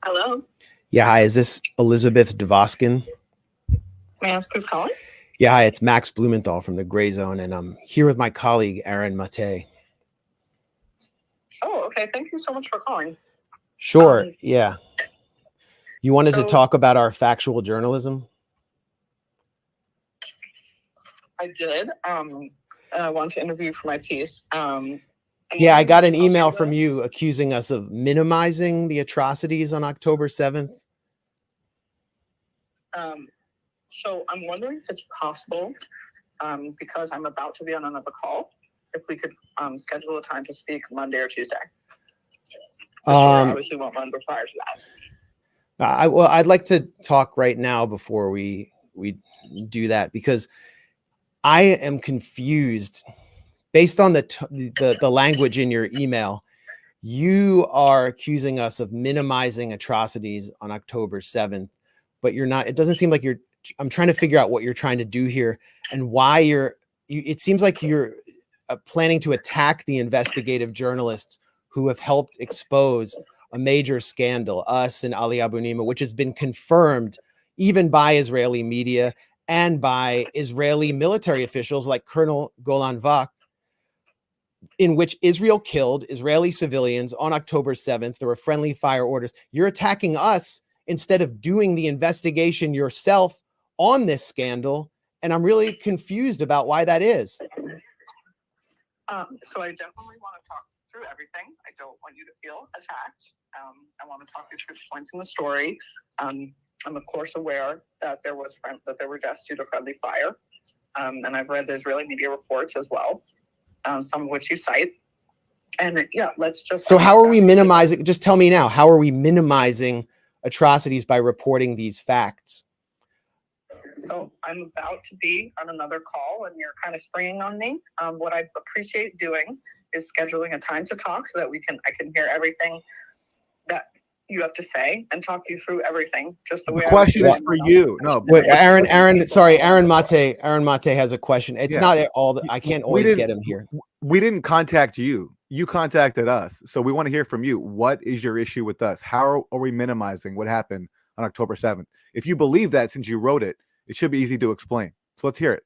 Hello. Yeah, hi. Is this Elizabeth Dvoskin? May I ask who's calling? Yeah, hi. It's Max Blumenthal from the Gray Zone, and I'm here with my colleague Aaron Maté. Oh, okay. Thank you so much for calling. Sure. Yeah. You wanted to so- talk about our factual journalism? I did. I want to interview for my piece. Yeah, I got an email from you accusing us of minimizing the atrocities on October 7th. So I'm wondering if it's possible, because I'm about to be on another call, if we could schedule a time to speak Monday or Tuesday. Obviously won't run prior to that. Well, I'd like to talk right now before we do that, because I am confused based on the language in your email. You are accusing us of minimizing atrocities on October 7th, but you're not. It doesn't seem like you're. I'm trying to figure out what you're trying to do here and why it seems like you're planning to attack the investigative journalists who have helped expose a major scandal, us and Ali Abu Nima, which has been confirmed even by Israeli media and by Israeli military officials like Colonel Golan Vak, in which Israel killed Israeli civilians on October 7th. There were friendly fire orders. You're attacking us instead of doing the investigation yourself on this scandal. And I'm really confused about why that is. So I definitely want to talk through everything. I don't want you to feel attacked. I want to talk you through the points in the story. I'm of course aware that there were deaths due to friendly fire. And I've read the Israeli media reports as well, some of which you cite. And yeah, let's just... So how are we minimizing? Just tell me now, how are we minimizing atrocities by reporting these facts? So I'm about to be on another call and you're kind of springing on me. What I appreciate doing is scheduling a time to talk so that I can hear everything that you have to say and talk you through everything. Just the way. The question is for you. No, wait, Aaron Maté has a question. It's not all. I can't always get him here. We didn't contact you. You contacted us. So we want to hear from you. What is your issue with us? How are we minimizing what happened on October 7th? If you believe that, since you wrote it, it should be easy to explain. So let's hear it.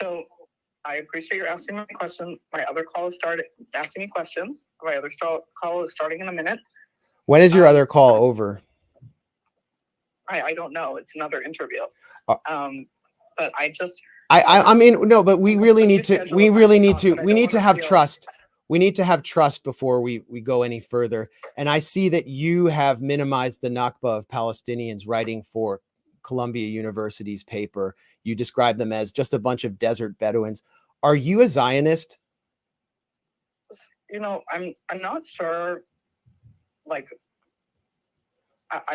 So I appreciate you asking my question. My other call is asking me questions. My other call is starting in a minute. When is your other call over? I don't know. It's another interview. But I mean, no, but we need to have trust. We need to have trust before we go any further. And I see that you have minimized the Nakba of Palestinians writing for Columbia University's paper. You describe them as just a bunch of desert Bedouins. Are you a Zionist? I'm not sure.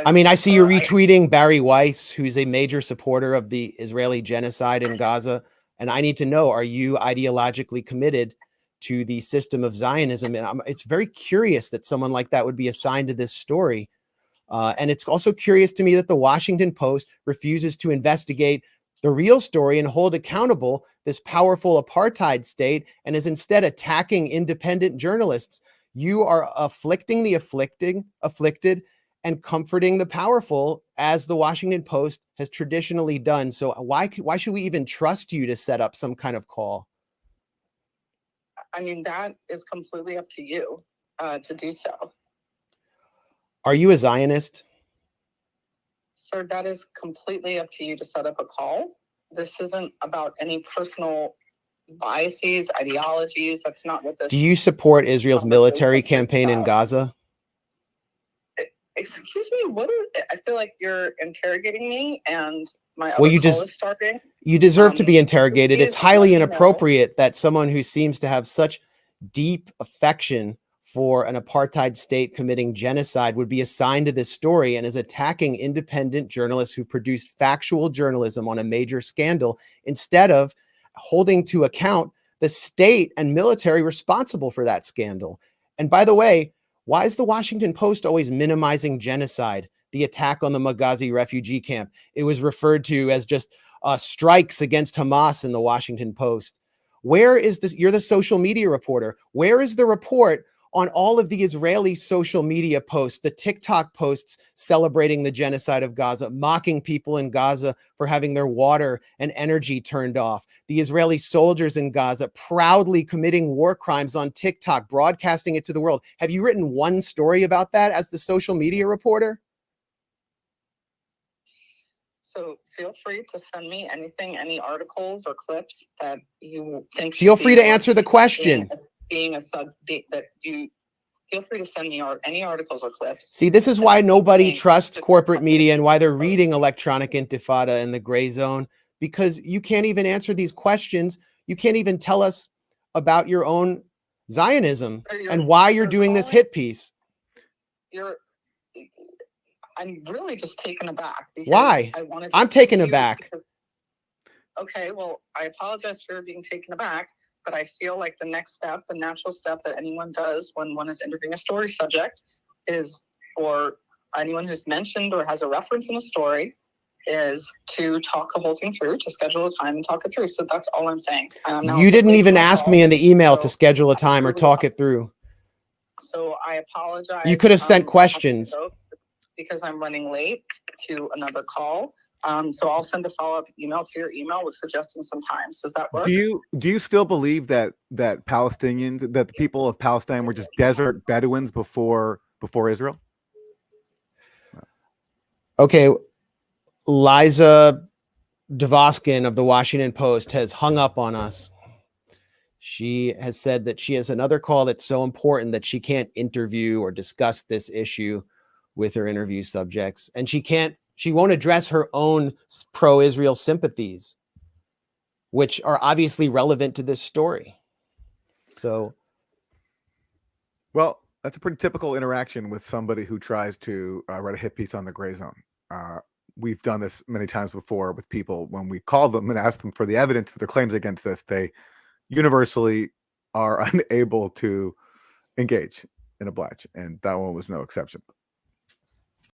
I see you're retweeting Barry Weiss, who's a major supporter of the Israeli genocide in Gaza. And I need to know, are you ideologically committed to the system of Zionism? And it's very curious that someone like that would be assigned to this story. And it's also curious to me that the Washington Post refuses to investigate the real story and hold accountable this powerful apartheid state and is instead attacking independent journalists. You are afflicting the afflicted and comforting the powerful, as the Washington Post has traditionally done. So why should we even trust you to set up some kind of call? I mean, that is completely up to you to do so. Are you a Zionist? Sir, that is completely up to you to set up a call. This isn't about any personal biases, ideologies. That's not what this... Do you support Israel's military campaign in Gaza? Excuse me, what is it? I feel like you're interrogating me and my other call is starting. You deserve to be interrogated. It's highly inappropriate that someone who seems to have such deep affection for an apartheid state committing genocide would be assigned to this story and is attacking independent journalists who've produced factual journalism on a major scandal instead of holding to account the state and military responsible for that scandal. And by the way, why is the Washington Post always minimizing genocide, the attack on the Maghazi refugee camp? It was referred to as just strikes against Hamas in the Washington Post. Where is this? You're the social media reporter. Where is the report on all of the Israeli social media posts, the TikTok posts celebrating the genocide of Gaza, mocking people in Gaza for having their water and energy turned off, the Israeli soldiers in Gaza proudly committing war crimes on TikTok, broadcasting it to the world. Have you written one story about that as the social media reporter? So feel free to send me anything, any articles or clips that you think. Feel free to answer the question. Feel free to send me any articles or clips. See, this is why nobody trusts corporate media and why they're reading Electronic Intifada and The Gray Zone, because you can't even answer these questions. You can't even tell us about your own Zionism and why you're doing this hit piece. I'm really just taken aback. Why? I'm taken aback. Okay, well, I apologize for being taken aback, but I feel like the next step, the natural step that anyone does when one is interviewing a story subject is for anyone who's mentioned or has a reference in a story is to talk the whole thing through, to schedule a time and talk it through. So that's all I'm saying. You didn't even ask me in the email to schedule a time or talk it through. So I apologize. You could have sent questions. Because I'm running late to another call. So I'll send a follow-up email to your email with suggesting some times. Does that work? Do you still believe that Palestinians, that the people of Palestine were just desert Bedouins before Israel? Okay, Liza Dvoskin of the Washington Post has hung up on us. She has said that she has another call that's so important that she can't interview or discuss this issue with her interview subjects, and she won't address her own pro-Israel sympathies, which are obviously relevant to this story. So, well, that's a pretty typical interaction with somebody who tries to write a hit piece on the Gray Zone. We've done this many times before with people. When we call them and ask them for the evidence for their claims against us, they universally are unable to engage and oblige, and that one was no exception.